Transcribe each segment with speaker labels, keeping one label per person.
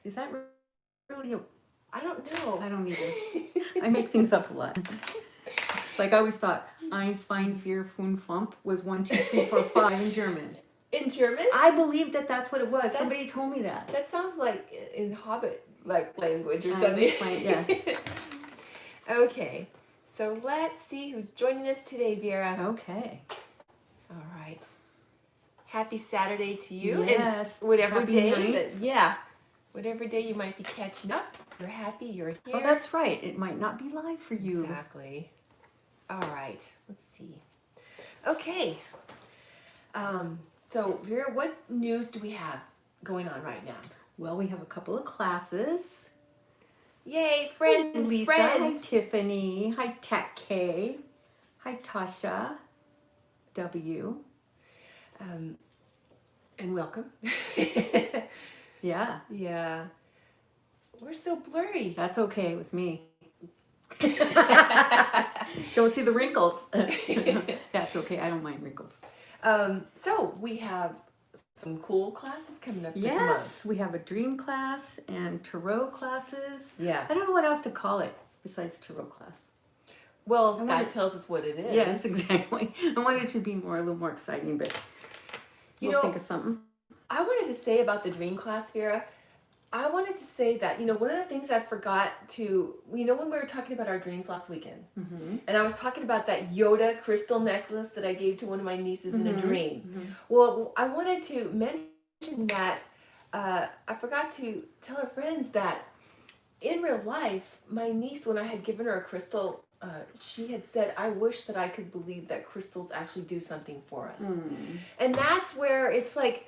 Speaker 1: Is that really a...
Speaker 2: I don't know.
Speaker 1: I don't either. I make things up a lot. Like I always thought eins, fein, vier, fünf, fünf was 1, 2, 3, 4, 5 in German.
Speaker 2: In German?
Speaker 1: I believed that that's what it was. Somebody told me that.
Speaker 2: That sounds like in Hobbit like language or something.
Speaker 1: Yeah.
Speaker 2: Okay. So let's see who's joining us today, Vera.
Speaker 1: Okay.
Speaker 2: All right. Happy Saturday to you.
Speaker 1: Yes.
Speaker 2: And whatever
Speaker 1: Happy
Speaker 2: day
Speaker 1: night.
Speaker 2: whatever day you might be catching up, you're happy, you're here.
Speaker 1: Oh, that's right. It might not be live for you.
Speaker 2: Exactly. All right. Let's see. Okay. So Vera, what news do we have going on right now?
Speaker 1: Well, we have a couple of classes.
Speaker 2: Yay, friends,
Speaker 1: Hi, Lisa.
Speaker 2: friends.
Speaker 1: Hi, Tiffany. Hi, Tat K. Hi, Tasha W.
Speaker 2: And welcome.
Speaker 1: Yeah.
Speaker 2: Yeah. We're so blurry.
Speaker 1: That's okay with me. Don't see the wrinkles. That's okay. I don't mind wrinkles.
Speaker 2: So we have some cool classes coming up this month.
Speaker 1: Yes, we have a dream class and tarot classes.
Speaker 2: Yeah.
Speaker 1: I don't know what else to call it besides tarot class.
Speaker 2: Well, that tells us what it is.
Speaker 1: Yes, exactly. I wanted it to be a little more exciting, but we'll think of something.
Speaker 2: I wanted to say about the dream class, Vera, I wanted to say that, one of the things I forgot to, when we were talking about our dreams last weekend, and I was talking about that Yoda crystal necklace that I gave to one of my nieces in a dream. Well, I wanted to mention that I forgot to tell our friends that in real life, my niece, when I had given her a crystal, she had said, I wish that I could believe that crystals actually do something for us. And that's where it's like,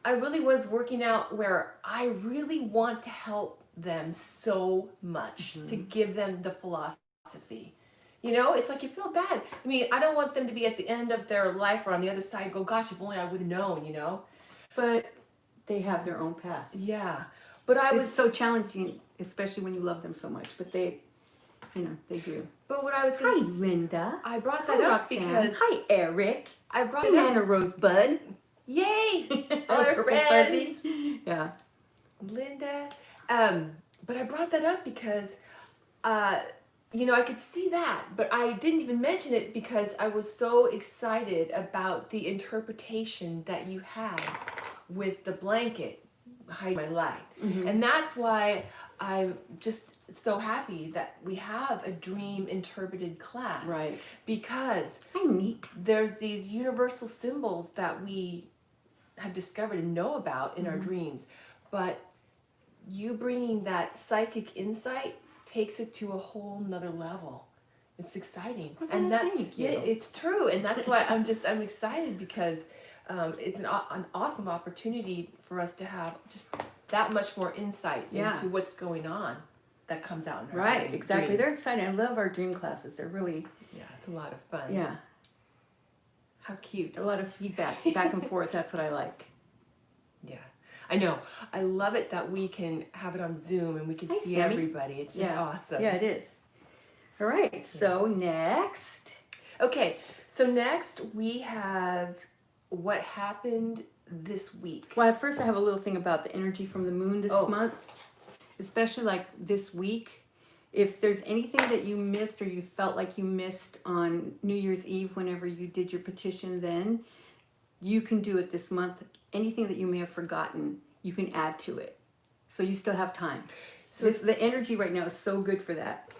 Speaker 2: I really was working out where I really want to help them so much to give them the philosophy. It's like you feel bad. I mean, I don't want them to be at the end of their life or on the other side go, gosh, if only I would have known,
Speaker 1: But they have their own path.
Speaker 2: Yeah. But
Speaker 1: it's so challenging, especially when you love them so much. But they do.
Speaker 2: But what I was going to
Speaker 1: Hi, Linda.
Speaker 2: I brought that up because...
Speaker 1: Hi, Eric.
Speaker 2: I brought it up.
Speaker 1: Banana Rosebud.
Speaker 2: Yay! All our friends.
Speaker 1: Yeah.
Speaker 2: Linda. But I brought that up because, I could see that, but I didn't even mention it because I was so excited about the interpretation that you had with the blanket hiding my light. And that's why I'm just so happy that we have a dream interpreted class.
Speaker 1: Right.
Speaker 2: Because there's these universal symbols that we have discovered and know about in our dreams. But you bringing that psychic insight takes it to a whole nother level. It's exciting. And that's, it's true. And that's why I'm excited because it's an awesome opportunity for us to have just that much more insight into what's going on that comes out in our
Speaker 1: Right, exactly.
Speaker 2: dreams.
Speaker 1: They're exciting. I love our dream classes. They're really...
Speaker 2: Yeah, it's a lot of fun.
Speaker 1: Yeah.
Speaker 2: How cute.
Speaker 1: A lot of feedback, back and forth. That's what I like.
Speaker 2: Yeah. I know. I love it that we can have it on Zoom and we can see
Speaker 1: Sammy.
Speaker 2: everybody. It's just awesome.
Speaker 1: Yeah, it is. All right, so next.
Speaker 2: Okay, so next we have what happened this week.
Speaker 1: Well, at first I have a little thing about the energy from the moon this month, especially like this week. If there's anything that you missed or you felt like you missed on New Year's Eve whenever you did your petition then, you can do it this month. Anything that you may have forgotten, you can add to it. So you still have time. So the energy right now is so good for that,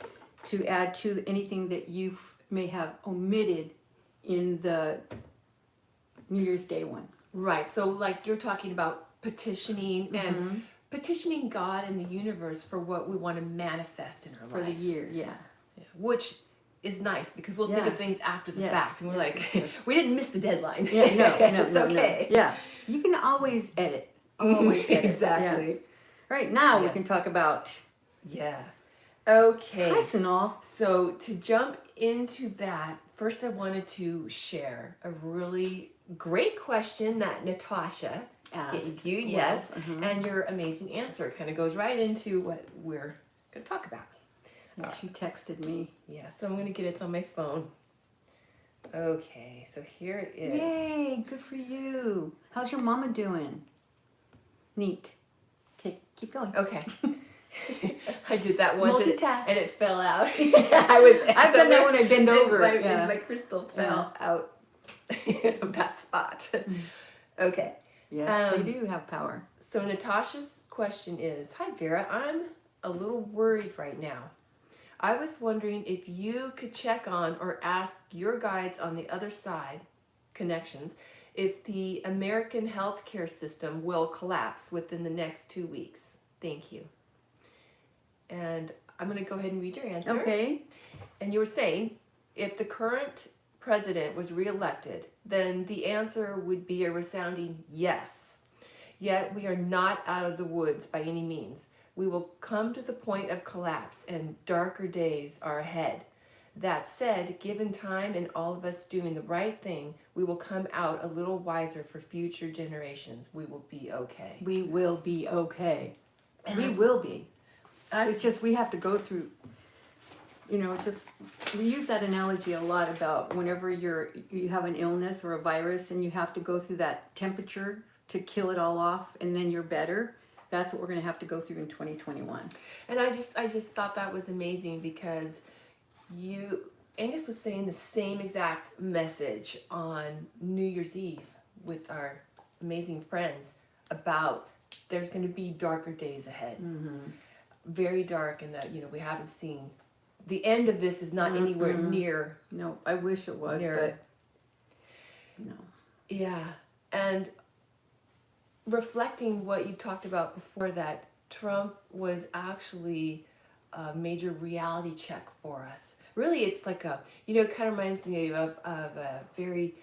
Speaker 1: to add to anything that you may have omitted in the New Year's Day one.
Speaker 2: Right, so like you're talking about petitioning and petitioning God and the universe for what we want to manifest in our life.
Speaker 1: For the year, yeah.
Speaker 2: Which is nice because we'll think of things after the fact and we're like, we didn't miss the deadline.
Speaker 1: Yeah,
Speaker 2: it's okay.
Speaker 1: No. Yeah, you can always edit. Always edit.
Speaker 2: Exactly.
Speaker 1: Yeah. Right now we can talk about...
Speaker 2: Yeah. Okay.
Speaker 1: Hi, Sanal.
Speaker 2: So to jump into that, first I wanted to share a really great question that Natasha asked you. Yes. And your amazing answer kind of goes right into what we're going to talk about.
Speaker 1: She texted me.
Speaker 2: Yeah, so I'm going to get it on my phone. Okay, so here it is.
Speaker 1: Yay, good for you. How's your mama doing? Neat. Okay, keep going.
Speaker 2: Okay. I did that once
Speaker 1: Multitask.
Speaker 2: and it fell out.
Speaker 1: I've done that when I bend over.
Speaker 2: And my crystal fell out of that spot. Okay.
Speaker 1: Yes, they do have power.
Speaker 2: So Natasha's question is, hi Vera, I'm a little worried right now. I was wondering if you could check on or ask your guides on the other side, connections, if the American healthcare system will collapse within the next 2 weeks. Thank you. And I'm going to go ahead and read your answer.
Speaker 1: Okay.
Speaker 2: And you were saying, if the current president was reelected, then the answer would be a resounding yes. Yet we are not out of the woods by any means. We will come to the point of collapse and darker days are ahead. That said, given time and all of us doing the right thing, we will come out a little wiser for future generations. We will be okay.
Speaker 1: We will be okay. We will be. It's just we have to go through, we use that analogy a lot about whenever you have an illness or a virus and you have to go through that temperature to kill it all off and then you're better. That's what we're going to have to go through in 2021.
Speaker 2: And I just thought that was amazing because Angus was saying the same exact message on New Year's Eve with our amazing friends about there's going to be darker days ahead. Mm-hmm. Very dark, and that we haven't seen the end of this is not anywhere near.
Speaker 1: No, I wish it was, but no.
Speaker 2: Yeah, and reflecting what you talked about before, that Trump was actually a major reality check for us. Really, it's like it kind of reminds me of a very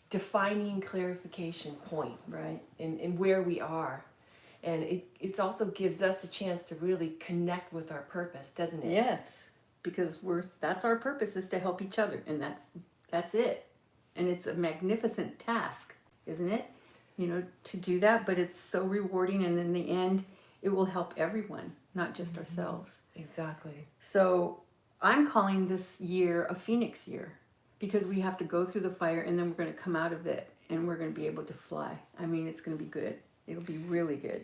Speaker 2: defining clarification point,
Speaker 1: right,
Speaker 2: in where we are. And it also gives us a chance to really connect with our purpose, doesn't it?
Speaker 1: Yes, because that's our purpose, is to help each other, and that's it. And it's a magnificent task, isn't it? To do that, but it's so rewarding, and in the end, it will help everyone, not just ourselves.
Speaker 2: Exactly.
Speaker 1: So I'm calling this year a Phoenix year, because we have to go through the fire, and then we're going to come out of it, and we're going to be able to fly. I mean, it's going to be good. It'll be really good.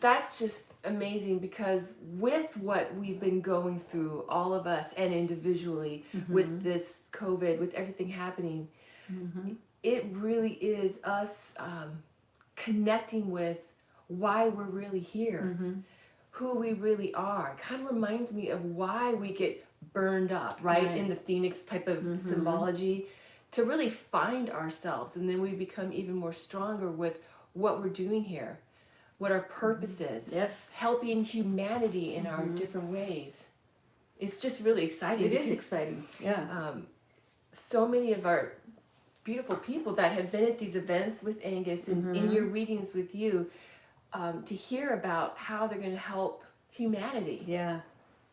Speaker 2: That's just amazing, because with what we've been going through, all of us and individually, with this COVID, with everything happening, it really is us connecting with why we're really here, who we really are. It kind of reminds me of why we get burned up, right? In the Phoenix type of symbology, to really find ourselves, and then we become even more stronger with what we're doing here, what our purpose is.
Speaker 1: Yes.
Speaker 2: Helping humanity in our different ways. It's just really exciting.
Speaker 1: It is exciting. Yeah.
Speaker 2: So many of our beautiful people that have been at these events with Angus and in your readings with you, to hear about how they're going to help humanity.
Speaker 1: Yeah.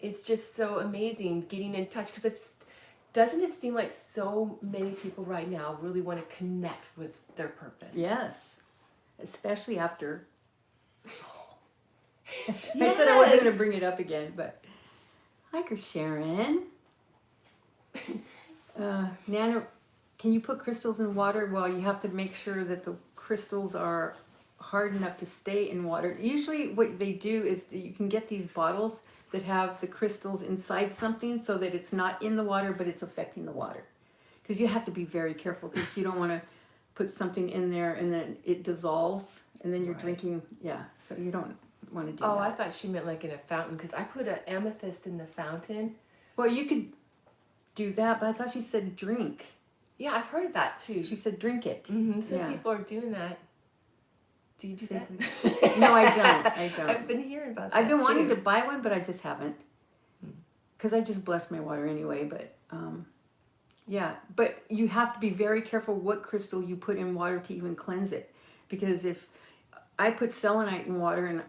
Speaker 2: It's just so amazing getting in touch, because doesn't it seem like so many people right now really want to connect with their purpose?
Speaker 1: Yes. Especially after. I said I wasn't going to bring it up again, but hi, Sharon. Nana, can you put crystals in water? Well, you have to make sure that the crystals are hard enough to stay in water. Usually what they do is you can get these bottles that have the crystals inside something so that it's not in the water, but it's affecting the water. Because you have to be very careful, because you don't want to put something in there and then it dissolves and then you're drinking. Yeah, so you don't want to do that.
Speaker 2: Oh, I thought she meant like in a fountain, because I put an amethyst in the fountain.
Speaker 1: Well, you could do that, but I thought she said drink.
Speaker 2: Yeah, I've heard that too.
Speaker 1: She said drink it.
Speaker 2: Some people are doing that. Do you do that?
Speaker 1: No, I don't.
Speaker 2: I've been hearing about that.
Speaker 1: I've been wanting to buy one, but I just haven't. Because I just bless my water anyway. But yeah, but you have to be very careful what crystal you put in water to even cleanse it. Because if I put selenite in water, and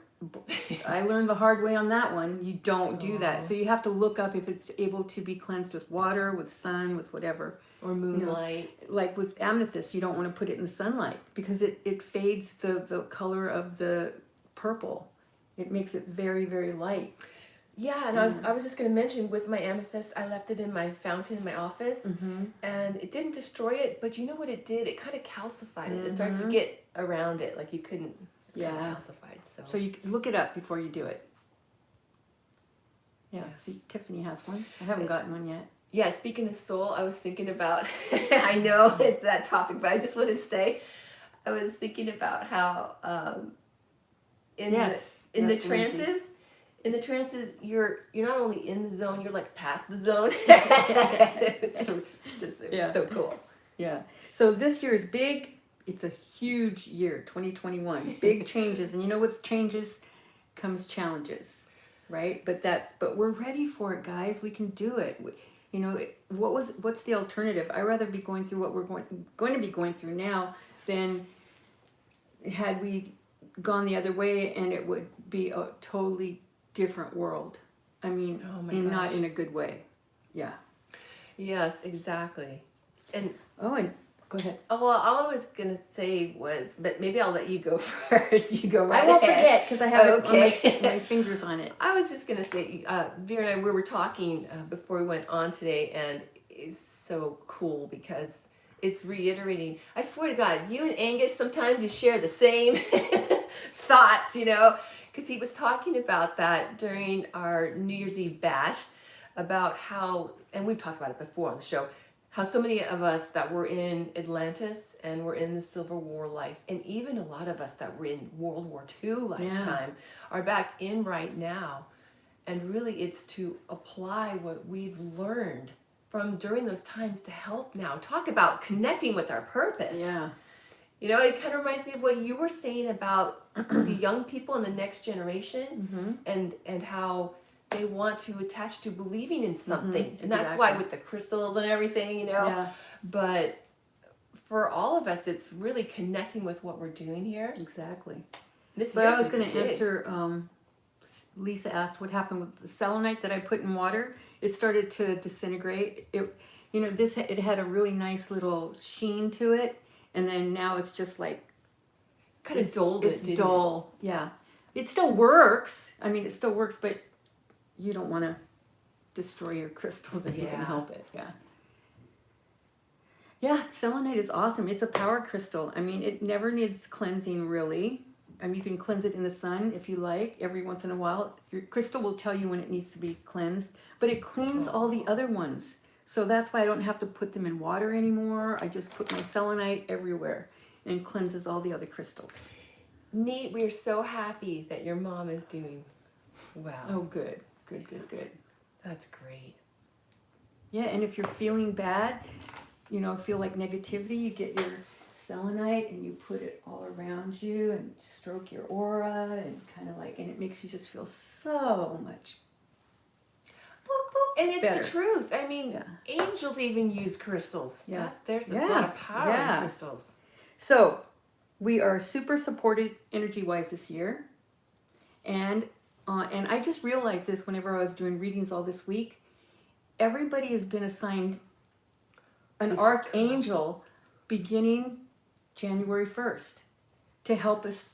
Speaker 1: I learned the hard way on that one, you don't do that. So you have to look up if it's able to be cleansed with water, with sun, with whatever.
Speaker 2: Or moonlight.
Speaker 1: Like with amethyst, you don't want to put it in the sunlight, because it fades the color of the purple. It makes it very, very light.
Speaker 2: Yeah, and I was just going to mention, with my amethyst, I left it in my fountain in my office, and it didn't destroy it, but you know what it did? It kind of calcified it. It started to get around it, like you couldn't It's kind of calcified.
Speaker 1: So you look it up before you do it. Yeah.
Speaker 2: Yeah.
Speaker 1: See, Tiffany has one. I haven't gotten one yet.
Speaker 2: Yeah, speaking of soul, I was thinking about, I know it's that topic, but I just wanted to say, I was thinking about how in the trances, you're not only in the zone, you're like past the zone. It's so cool.
Speaker 1: Yeah. So this year is big. It's a huge year, 2021. Big changes, and with changes comes challenges, right? But we're ready for it, guys. We can do it. What's the alternative? I'd rather be going through what we're going to be going through now than had we gone the other way, and it would be a totally different world. I mean, not in a good way. Yeah.
Speaker 2: Yes, exactly. And
Speaker 1: go ahead.
Speaker 2: Oh, well, all I was gonna say was, but maybe I'll let you go first. You go right
Speaker 1: I won't
Speaker 2: ahead.
Speaker 1: forget because I have my fingers on it.
Speaker 2: I was just gonna say, Vera and I, we were talking before we went on today, and it's so cool because it's reiterating. I swear to God, you and Angus, sometimes you share the same thoughts, because he was talking about that during our New Year's Eve bash, about how, and we've talked about it before on the show, how so many of us that were in Atlantis and were in the Civil War life, and even a lot of us that were in World War II lifetime, are back in right now. And really it's to apply what we've learned from during those times to help now. Talk about connecting with our purpose.
Speaker 1: Yeah.
Speaker 2: It kind of reminds me of what you were saying about the young people in the next generation, and how they want to attach to believing in something. And that's why with the crystals and everything, but for all of us, it's really connecting with what we're doing here.
Speaker 1: Exactly.
Speaker 2: But
Speaker 1: I was going to answer, Lisa asked what happened with the selenite that I put in water. It started to disintegrate. It had a really nice little sheen to it. And then now it's just like
Speaker 2: kind of dulled.
Speaker 1: It's dull. Yeah. It still works. I mean, it still works, but you don't want to destroy your crystals if you can help it. Yeah. Yeah, selenite is awesome. It's a power crystal. I mean, it never needs cleansing, really. I mean, you can cleanse it in the sun if you like, every once in a while. Your crystal will tell you when it needs to be cleansed, but it cleans all the other ones. So that's why I don't have to put them in water anymore. I just put my selenite everywhere, and it cleanses all the other crystals.
Speaker 2: Neat. We are so happy that your mom is doing well.
Speaker 1: Oh, good. Good.
Speaker 2: That's great.
Speaker 1: Yeah, and if you're feeling bad, feel like negativity, you get your selenite and you put it all around you and stroke your aura and and it makes you just feel so much
Speaker 2: and it's
Speaker 1: better.
Speaker 2: The truth. I mean, angels even use crystals.
Speaker 1: Yeah.
Speaker 2: There's a lot of power in crystals.
Speaker 1: So we are super supported energy-wise this year. And I just realized this whenever I was doing readings all this week. Everybody has been assigned an archangel beginning January 1st to help us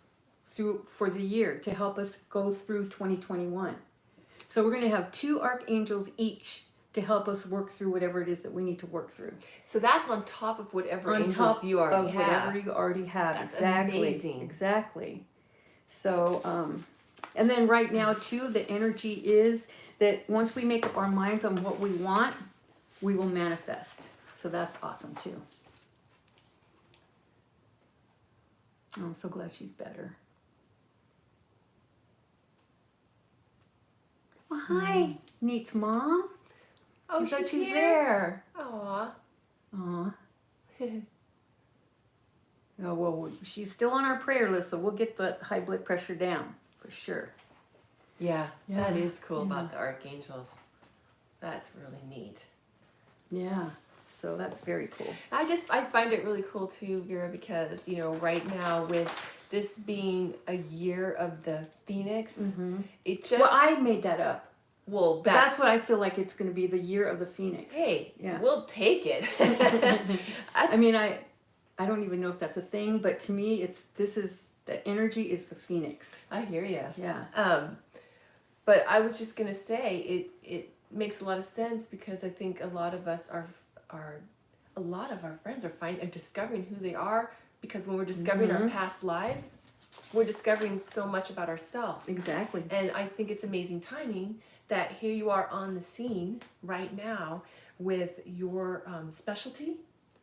Speaker 1: for the year, to help us go through 2021. So we're going to have 2 archangels each to help us work through whatever it is that we need to work through.
Speaker 2: So that's on top of whatever angels you already have.
Speaker 1: Whatever you already have.
Speaker 2: That's
Speaker 1: exactly.
Speaker 2: Amazing.
Speaker 1: Exactly. So, and then right now too, the energy is that once we make up our minds on what we want, we will manifest. So that's awesome too. Oh, I'm so glad she's better. Well, hi, Neat's mom.
Speaker 2: Oh,
Speaker 1: she's
Speaker 2: here?
Speaker 1: there.
Speaker 2: Aw.
Speaker 1: Aw. Oh, well, she's still on our prayer list, so we'll get the high blood pressure down for sure.
Speaker 2: Yeah, that is cool about the archangels. That's really neat.
Speaker 1: Yeah, so that's very cool.
Speaker 2: I find it really cool too, Vera, because, right now with this being a year of the Phoenix, it just...
Speaker 1: Well, I made that up.
Speaker 2: Well,
Speaker 1: that's what I feel like it's going to be, the year of the Phoenix.
Speaker 2: Hey, we'll take it.
Speaker 1: I mean, I don't even know if that's a thing, but to me, the energy is the Phoenix.
Speaker 2: I hear you.
Speaker 1: Yeah.
Speaker 2: But I was just going to say, it makes a lot of sense because I think a lot of us a lot of our friends are discovering who they are, because when we're discovering our past lives, we're discovering so much about ourselves.
Speaker 1: Exactly.
Speaker 2: And I think it's amazing timing that here you are on the scene right now with your specialty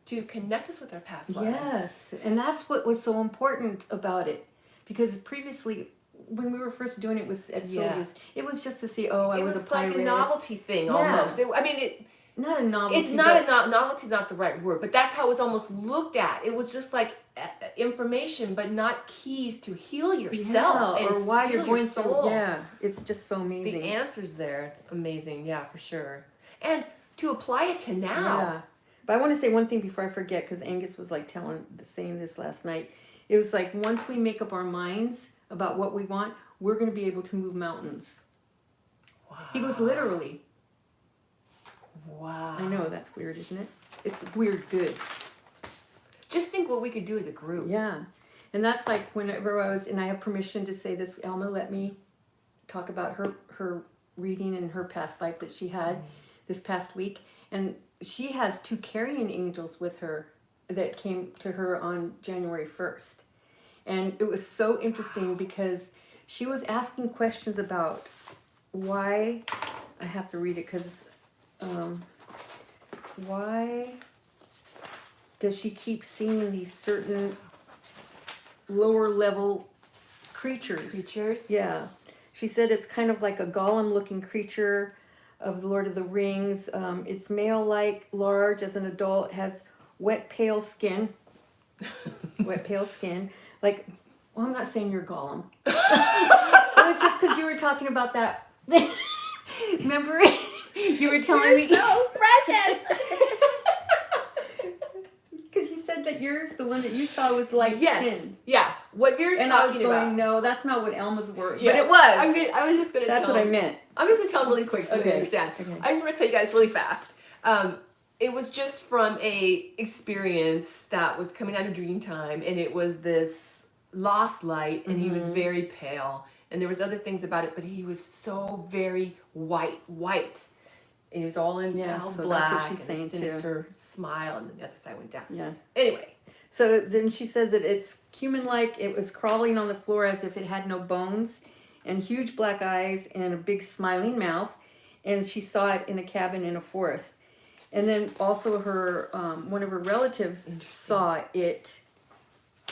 Speaker 2: to connect us with our past lives.
Speaker 1: Yes, and that's what was so important about it, because previously, when we were first doing it with at Sylvia's, it was just to see, I was a pirate.
Speaker 2: Like a novelty thing almost.
Speaker 1: Not a novelty.
Speaker 2: It's not a novelty. Is not the right word, but that's how it was almost looked at. It was just like information, but not keys to heal yourself
Speaker 1: or why you're going
Speaker 2: soul.
Speaker 1: through. Yeah, it's just so amazing.
Speaker 2: The answers there, it's amazing. Yeah, for sure. And to apply it to now.
Speaker 1: Yeah. But I want to say one thing before I forget, because Angus was like saying this last night. It was like, once we make up our minds about what we want, we're going to be able to move mountains.
Speaker 2: Wow.
Speaker 1: He goes, literally.
Speaker 2: Wow.
Speaker 1: I know, that's weird, isn't it? It's weird good.
Speaker 2: Just think what we could do as a group.
Speaker 1: Yeah. And that's like whenever and I have permission to say this, Alma let me talk about her reading and her past life that she had this past week. And she has 2 carrying angels with her that came to her on January 1st. And it was so interesting because she was asking questions about why, I have to read it because, why does she keep seeing these certain lower level creatures? Yeah. She said it's kind of like a golem looking creature of the Lord of the Rings. It's male-like, large as an adult, has wet pale skin. Like, well, I'm not saying you're Gollum. It was just because you were talking about that. Remember? You were telling me.
Speaker 2: So precious.
Speaker 1: Because you said that yours, the one that you saw, was light skin.
Speaker 2: Yeah. What you're
Speaker 1: and
Speaker 2: talking
Speaker 1: I was going,
Speaker 2: about.
Speaker 1: No, that's not what Elma's were.
Speaker 2: Yeah.
Speaker 1: But it was.
Speaker 2: I was just going to tell.
Speaker 1: That's what I meant.
Speaker 2: I'm just going to tell them really quick so they understand.
Speaker 1: Okay.
Speaker 2: I just want to tell you guys really fast. It was just from a experience that was coming out of dream time, and it was this lost light, and he was very pale, and there was other things about it, but he was so very white, and he was all in pale black,
Speaker 1: that's what she's saying
Speaker 2: and a sinister smile, and then the other side went down.
Speaker 1: Yeah.
Speaker 2: Anyway.
Speaker 1: So then she says that it's human-like. It was crawling on the floor as if it had no bones, and huge black eyes and a big smiling mouth, and she saw it in a cabin in a forest. And then also her one of her relatives saw it,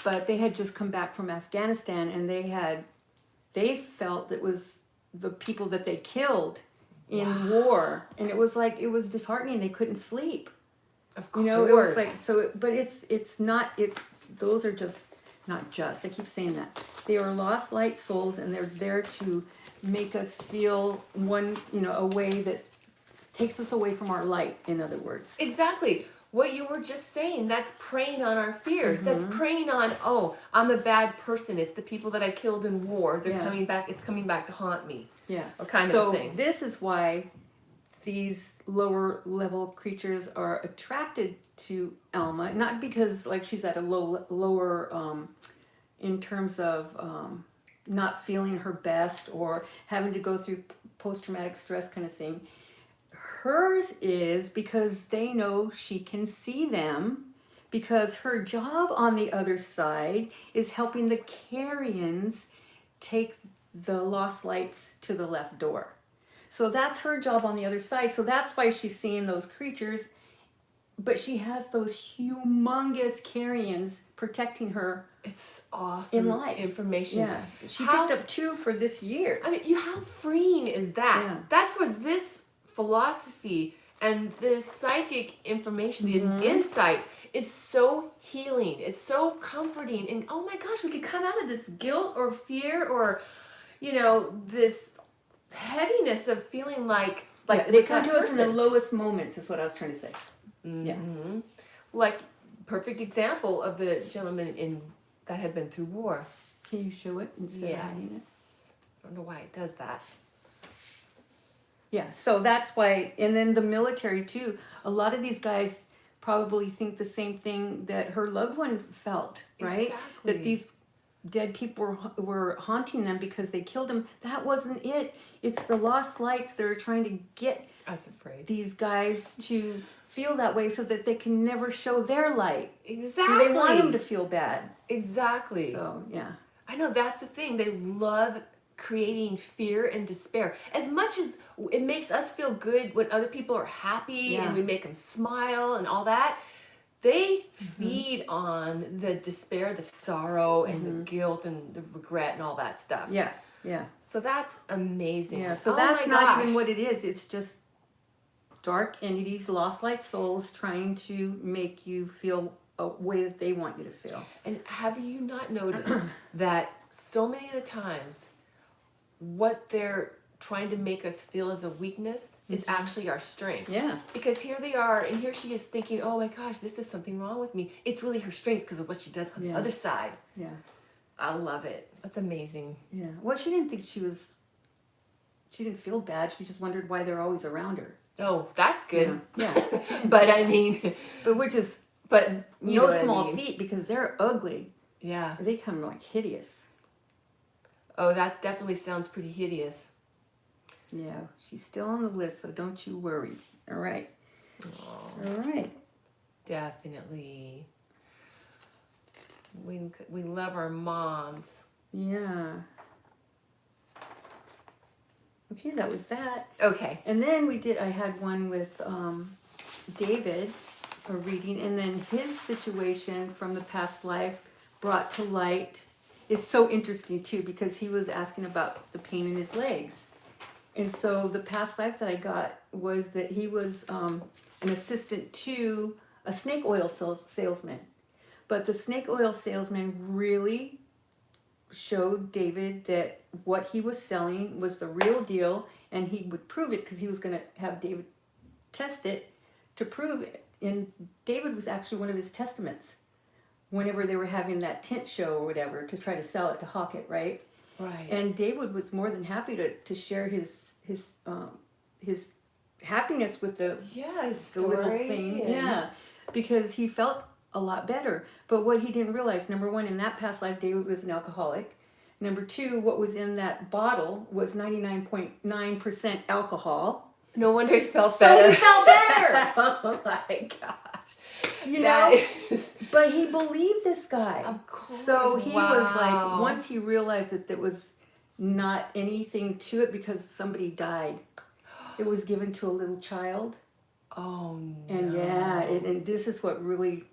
Speaker 1: but they had just come back from Afghanistan, and they felt it was the people that they killed in war, and it was disheartening. They couldn't sleep.
Speaker 2: Of course.
Speaker 1: It was like but those are just not just. I keep saying that they are lost light souls, and they're there to make us feel a way that takes us away from our light, in other words.
Speaker 2: Exactly. What you were just saying, that's preying on our fears. That's preying on, I'm a bad person. It's the people that I killed in war. They're coming back. It's coming back to haunt me.
Speaker 1: Yeah.
Speaker 2: Kind of thing.
Speaker 1: So this is why these lower level creatures are attracted to Alma. Not because like she's at a lower in terms of not feeling her best or having to go through post-traumatic stress kind of thing. Hers is because they know she can see them, because her job on the other side is helping the carrions take the lost lights to the left door. So that's her job on the other side. So that's why she's seeing those creatures, but she has those humongous carrions protecting her.
Speaker 2: It's awesome
Speaker 1: in life.
Speaker 2: Information.
Speaker 1: Yeah, she picked up 2 for this year.
Speaker 2: I mean, how freeing is that?
Speaker 1: Yeah.
Speaker 2: That's where this philosophy and this psychic information, the insight, is so healing. It's so comforting. And oh my gosh, we could come out of this guilt or fear or, this heaviness of feeling like
Speaker 1: they come to us in the lowest moments, is what I was trying to say. Yeah.
Speaker 2: Like, perfect example of the gentleman that had been through war.
Speaker 1: Can you show it instead of hiding it?
Speaker 2: I don't know why it does that.
Speaker 1: Yeah, so that's why, and then the military too. A lot of these guys probably think the same thing that her loved one felt, right?
Speaker 2: Exactly.
Speaker 1: That these dead people were haunting them because they killed them. That wasn't it. It's the lost lights that are trying to get these guys to feel that way so that they can never show their light.
Speaker 2: Exactly.
Speaker 1: They want them to feel bad.
Speaker 2: Exactly.
Speaker 1: So, yeah.
Speaker 2: I know that's the thing. They love creating fear and despair. As much as it makes us feel good when other people are happy and we make them smile and all that, they feed on the despair, the sorrow, and the guilt and the regret and all that stuff.
Speaker 1: Yeah, yeah.
Speaker 2: So that's amazing.
Speaker 1: Yeah, so that's not even what it is. It's just dark entities, lost light souls trying to make you feel a way that they want you to feel.
Speaker 2: And have you not noticed that so many of the times what they're trying to make us feel as a weakness is actually our strength?
Speaker 1: Yeah.
Speaker 2: Because here they are, and here she is thinking, oh my gosh, this is something wrong with me. It's really her strength because of what she does on the other side.
Speaker 1: Yeah.
Speaker 2: I love it. That's amazing.
Speaker 1: Yeah. Well, she didn't think she didn't feel bad. She just wondered why they're always around her.
Speaker 2: Oh, that's good.
Speaker 1: Yeah.
Speaker 2: But I mean, but
Speaker 1: no small feat because they're ugly.
Speaker 2: Yeah.
Speaker 1: They come like hideous.
Speaker 2: Oh, that definitely sounds pretty hideous.
Speaker 1: Yeah, she's still on the list, so don't you worry. All right.
Speaker 2: Aww.
Speaker 1: All right.
Speaker 2: Definitely. We love our moms.
Speaker 1: Yeah. Okay, that was that.
Speaker 2: Okay.
Speaker 1: And then I had one with David, a reading, and then his situation from the past life brought to light. It's so interesting too because he was asking about the pain in his legs. And so the past life that I got was that he was an assistant to a snake oil salesman. But the snake oil salesman really showed David that what he was selling was the real deal, and he would prove it because he was going to have David test it to prove it. And David was actually one of his testaments whenever they were having that tent show or whatever to try to sell it, to hawk it, right?
Speaker 2: Right.
Speaker 1: And David was more than happy to share his happiness with the little thing. Yeah, because he felt a lot better. But what he didn't realize, number one, in that past life, David was an alcoholic. Number two, what was in that bottle was 99.9% alcohol.
Speaker 2: No wonder he felt better.
Speaker 1: So he felt better.
Speaker 2: Oh my gosh.
Speaker 1: You know? But he believed this guy.
Speaker 2: Of course.
Speaker 1: So he was like, once he realized that there was not anything to it because somebody died, it was given to a little child.
Speaker 2: Oh no.
Speaker 1: And and this is what really,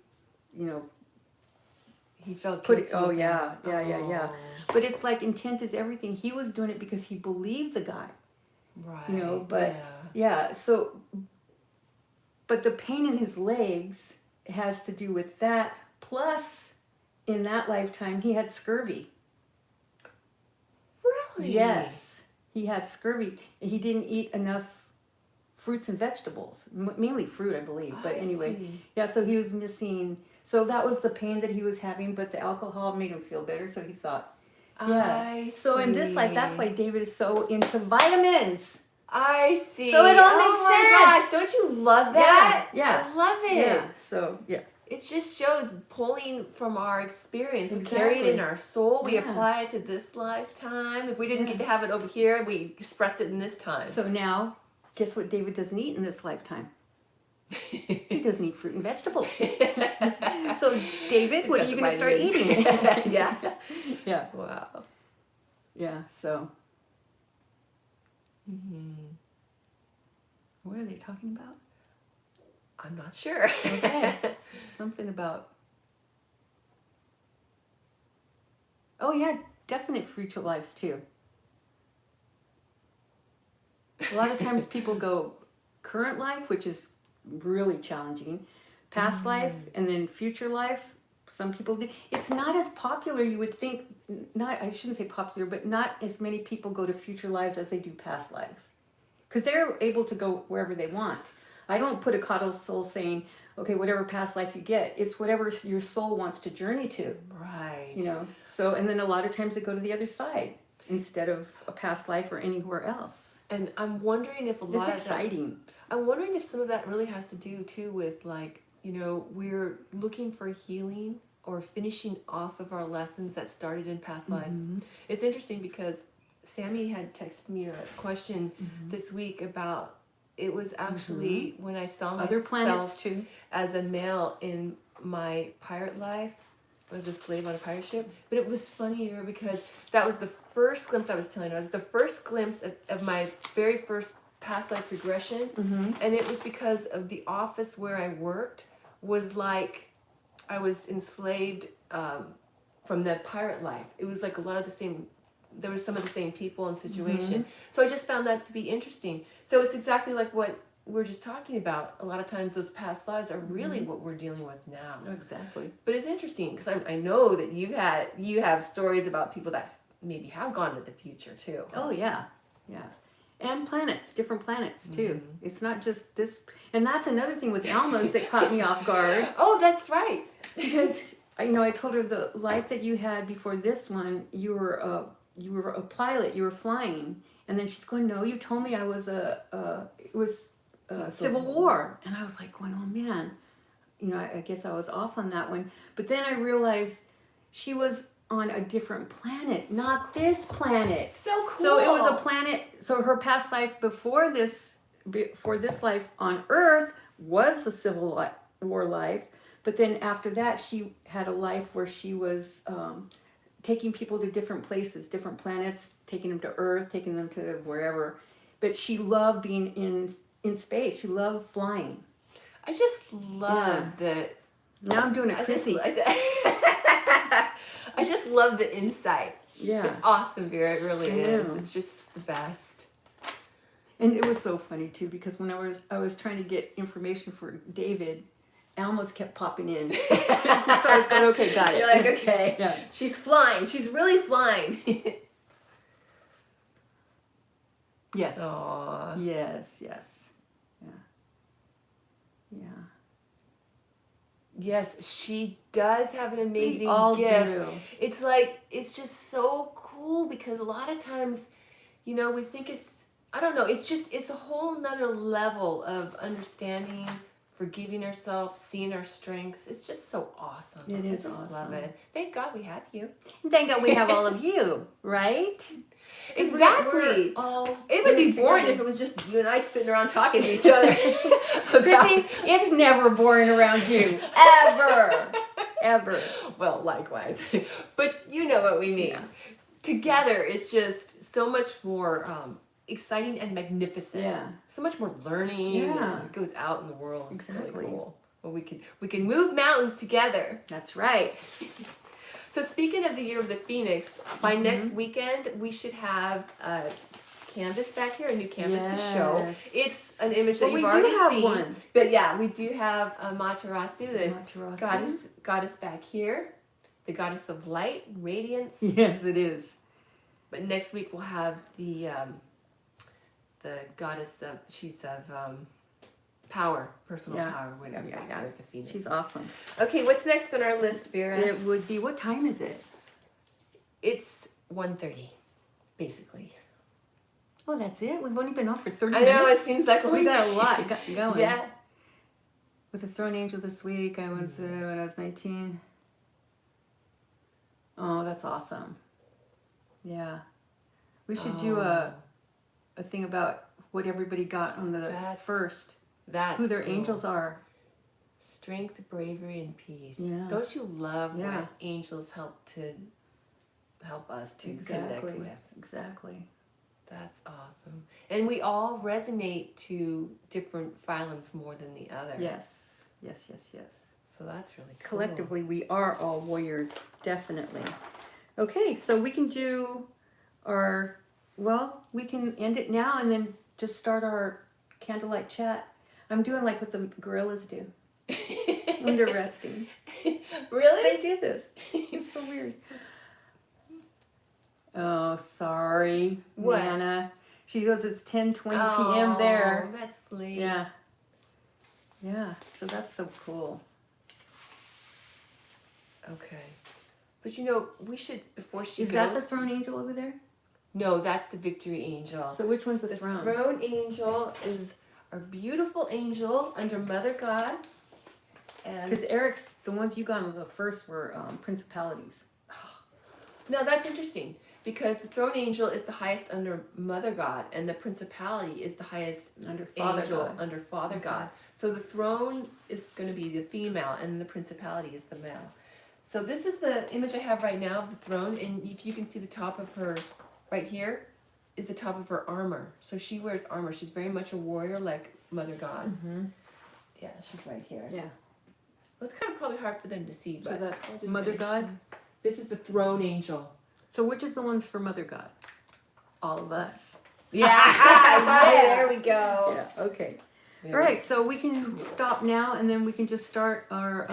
Speaker 2: he felt
Speaker 1: put it. Oh yeah. But it's like intent is everything. He was doing it because he believed the guy.
Speaker 2: Right.
Speaker 1: But so, but the pain in his legs has to do with that. Plus, in that lifetime, he had scurvy.
Speaker 2: Really?
Speaker 1: Yes, he had scurvy. He didn't eat enough fruits and vegetables, mainly fruit, I believe. But anyway, so he was missing. So that was the pain that he was having, but the alcohol made him feel better. So he thought, So in this life, that's why David is so into vitamins.
Speaker 2: I see.
Speaker 1: So it all makes sense.
Speaker 2: Oh my gosh, don't you love that?
Speaker 1: Yeah.
Speaker 2: I love it.
Speaker 1: Yeah. So
Speaker 2: it just shows pulling from our experience. We carry it in our soul. We apply it to this lifetime. If we didn't get to have it over here, we express it in this time.
Speaker 1: So now, guess what David doesn't eat in this lifetime? He doesn't eat fruit and vegetables. So David, what are you going to start eating?
Speaker 2: Yeah.
Speaker 1: Yeah.
Speaker 2: Wow.
Speaker 1: Yeah. So. What are they talking about?
Speaker 2: I'm not sure.
Speaker 1: Okay. Something about. Oh yeah, definite future lives too. A lot of times people go current life, which is really challenging, past life, and then future life. Some people do. It's not as popular, you would think. I shouldn't say popular, but not as many people go to future lives as they do past lives, because they're able to go wherever they want. I don't put a coddle soul saying, okay, whatever past life you get, it's whatever your soul wants to journey to.
Speaker 2: Right.
Speaker 1: So, and then a lot of times they go to the other side instead of a past life or anywhere else.
Speaker 2: And I'm wondering if
Speaker 1: It's exciting.
Speaker 2: I'm wondering if some of that really has to do too with we're looking for healing or finishing off of our lessons that started in past lives. It's interesting because Sammy had texted me a question this week about, it was actually when I saw
Speaker 1: Other planets
Speaker 2: myself
Speaker 1: too.
Speaker 2: as a male in my pirate life, was a slave on a pirate ship. But it was funnier because that was the first glimpse I was telling you. It was the first glimpse of my very first past life regression. And it was because of the office where I worked was like I was enslaved from the pirate life. It was like a lot of the same, there were some of the same people and situation. So I just found that to be interesting. So it's exactly like what we're just talking about. A lot of times those past lives are really what we're dealing with now.
Speaker 1: Exactly.
Speaker 2: But it's interesting because I know that you have stories about people that maybe have gone to the future too.
Speaker 1: Oh yeah, yeah. And planets, different planets too. It's not just this, and that's another thing with Alma's that caught me off guard.
Speaker 2: Oh, that's right.
Speaker 1: Because I told her the life that you had before this one, you were a pilot, you were flying, and then she's going, no, you told me I was it was Civil War, and I was like going, oh man, I guess I was off on that one. But then I realized she was on a different planet, not this planet.
Speaker 2: So cool.
Speaker 1: So it was a planet. So her past life before this life on Earth was the Civil War life. But then after that, she had a life where she was taking people to different places, different planets, taking them to Earth, taking them to wherever. But she loved being in space. She loved flying.
Speaker 2: I just love the.
Speaker 1: Now I'm doing it, Chrissy.
Speaker 2: I just love the insight.
Speaker 1: Yeah.
Speaker 2: It's awesome, Vera. It really is.
Speaker 1: know.
Speaker 2: It's just the best.
Speaker 1: And it was so funny too, because when I was trying to get information for David, Alma's kept popping in. So I was going, okay, got it.
Speaker 2: You're like, okay.
Speaker 1: Yeah.
Speaker 2: She's flying. She's really flying.
Speaker 1: Yes.
Speaker 2: Aww.
Speaker 1: Yes, yes. Yeah. Yeah.
Speaker 2: Yes, she does have an amazing
Speaker 1: We all
Speaker 2: gift.
Speaker 1: do.
Speaker 2: It's like, it's just so cool because a lot of times, we think I don't know, it's a whole nother level of understanding, forgiving ourselves, seeing our strengths. It's just so awesome.
Speaker 1: It is
Speaker 2: I just
Speaker 1: awesome.
Speaker 2: love it. Thank God we have you.
Speaker 1: Thank God we have all of you, right? 'Cause
Speaker 2: Exactly.
Speaker 1: We're all
Speaker 2: It would
Speaker 1: in
Speaker 2: be boring
Speaker 1: together.
Speaker 2: if it was just you and I sitting around talking to each other.
Speaker 1: Chrissy, it's never boring around you. Ever. Ever.
Speaker 2: Well, likewise. But you know what we mean.
Speaker 1: Yeah.
Speaker 2: Together, it's just so much more exciting and magnificent.
Speaker 1: Yeah.
Speaker 2: So much more learning.
Speaker 1: Yeah.
Speaker 2: And it goes out in the world. It's
Speaker 1: Exactly.
Speaker 2: really cool. Well, we can move mountains together.
Speaker 1: That's right.
Speaker 2: So speaking of the Year of the Phoenix, by next weekend we should have a canvas back here, a new canvas to show.
Speaker 1: Yes.
Speaker 2: It's an image that
Speaker 1: Well,
Speaker 2: you've
Speaker 1: we do
Speaker 2: already
Speaker 1: have
Speaker 2: seen.
Speaker 1: one.
Speaker 2: But yeah, we do have Matarasu, the
Speaker 1: Matarasu.
Speaker 2: goddess back here, the goddess of light, radiance.
Speaker 1: Yes, it is.
Speaker 2: But next week we'll have the goddess of power, personal
Speaker 1: Yeah.
Speaker 2: power, whatever.
Speaker 1: Yeah,
Speaker 2: back
Speaker 1: yeah.
Speaker 2: there at the Phoenix.
Speaker 1: She's awesome.
Speaker 2: Okay, what's next on our list, Vera?
Speaker 1: It would be, what time is it?
Speaker 2: It's 1:30, basically.
Speaker 1: Oh, that's it? We've only been on for 30
Speaker 2: I
Speaker 1: minutes.
Speaker 2: know, it seems like
Speaker 1: We got a lot going.
Speaker 2: Yeah.
Speaker 1: With the Throne Angel this week, I went to when I was 19. Oh, that's awesome. Yeah. We should do a thing about what everybody got on the
Speaker 2: That's-
Speaker 1: first.
Speaker 2: That's
Speaker 1: Who their
Speaker 2: cool.
Speaker 1: angels are.
Speaker 2: Strength, bravery, and peace.
Speaker 1: Yeah.
Speaker 2: Don't you love
Speaker 1: Yeah.
Speaker 2: when angels help us to connect
Speaker 1: Exactly.
Speaker 2: with?
Speaker 1: Exactly.
Speaker 2: That's awesome. And we all resonate to different phylums more than the other.
Speaker 1: Yes. Yes, yes, yes.
Speaker 2: So that's really cool.
Speaker 1: Collectively, we are all warriors, definitely. Okay, so we can do we can end it now and then just start our candlelight chat. I'm doing like what the gorillas do when they're resting.
Speaker 2: Really?
Speaker 1: They do this. It's so weird. Oh, sorry,
Speaker 2: What?
Speaker 1: Nana. She goes, it's 10:20 p.m. there.
Speaker 2: Oh, that's late.
Speaker 1: Yeah. Yeah, so that's so cool.
Speaker 2: Okay. But we should, before she
Speaker 1: Is
Speaker 2: goes...
Speaker 1: that the throne angel over there?
Speaker 2: No, that's the victory angel.
Speaker 1: So which one's the
Speaker 2: The
Speaker 1: throne?
Speaker 2: throne angel is our beautiful angel under Mother God. And
Speaker 1: Because Eric's, the ones you got on the first were principalities.
Speaker 2: now that's interesting because the throne angel is the highest under Mother God and the principality is the highest
Speaker 1: Under Father
Speaker 2: angel
Speaker 1: God.
Speaker 2: under Father
Speaker 1: Okay.
Speaker 2: God. So the throne is going to be the female and the principality is the male. So this is the image I have right now of the throne, and if you can see the top of her, right here, is the top of her armor. So she wears armor. She's very much a warrior, like Mother God.
Speaker 1: Mm-hmm.
Speaker 2: Yeah, she's right here.
Speaker 1: Yeah.
Speaker 2: Well, it's kind of probably hard for them to see, but
Speaker 1: So that's
Speaker 2: I'll just
Speaker 1: Mother
Speaker 2: finish.
Speaker 1: God.
Speaker 2: This is the throne angel.
Speaker 1: So which is the ones for Mother God? All of us.
Speaker 2: Yeah, there we go.
Speaker 1: Yeah. Okay.
Speaker 2: There
Speaker 1: All right. So we can stop now, and then we can just start our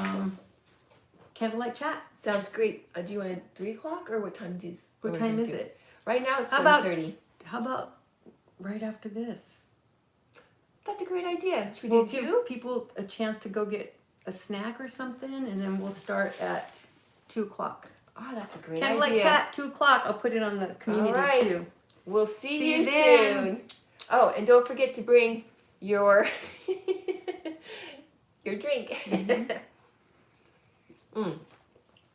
Speaker 1: candlelight chat.
Speaker 2: Sounds great. Do you want it 3 o'clock or what time is?
Speaker 1: What time is it?
Speaker 2: Right now it's
Speaker 1: How about-
Speaker 2: 1:30.
Speaker 1: How about right after this?
Speaker 2: That's a great idea. Should we
Speaker 1: We'll
Speaker 2: do
Speaker 1: give
Speaker 2: 2?
Speaker 1: people a chance to go get a snack or something, and then we'll start at 2 o'clock.
Speaker 2: Oh, that's a great
Speaker 1: Candlelight
Speaker 2: idea.
Speaker 1: chat 2 o'clock. I'll put it on the community
Speaker 2: All right.
Speaker 1: too.
Speaker 2: We'll see
Speaker 1: See
Speaker 2: you
Speaker 1: you then.
Speaker 2: soon. Oh, and don't forget to bring your your drink.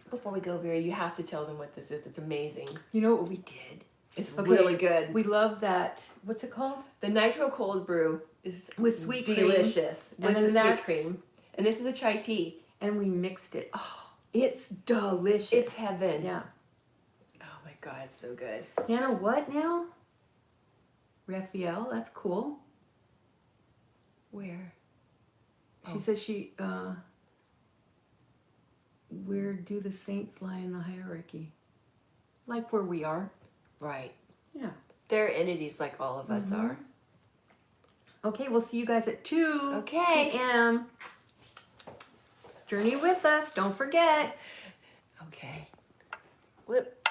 Speaker 2: Before we go, Vera, you have to tell them what this is. It's amazing.
Speaker 1: You know what we did?
Speaker 2: It's
Speaker 1: Okay.
Speaker 2: really good.
Speaker 1: We love that. What's it called?
Speaker 2: The nitro cold brew is
Speaker 1: With sweet cream.
Speaker 2: delicious
Speaker 1: And
Speaker 2: with
Speaker 1: then
Speaker 2: the sweet
Speaker 1: that's-
Speaker 2: cream. And this is a chai tea.
Speaker 1: And we mixed it.
Speaker 2: Oh,
Speaker 1: It's delicious.
Speaker 2: it's heaven.
Speaker 1: Yeah.
Speaker 2: Oh my God, it's so good.
Speaker 1: Nana, what now? Raphael, that's cool.
Speaker 2: Where?
Speaker 1: She says where do the saints lie in the hierarchy? Like where we are.
Speaker 2: Right.
Speaker 1: Yeah.
Speaker 2: They're entities like all of us are.
Speaker 1: Okay, we'll see you guys at 2
Speaker 2: Okay.
Speaker 1: p.m. Journey with us. Don't forget.
Speaker 2: Okay. Whoop.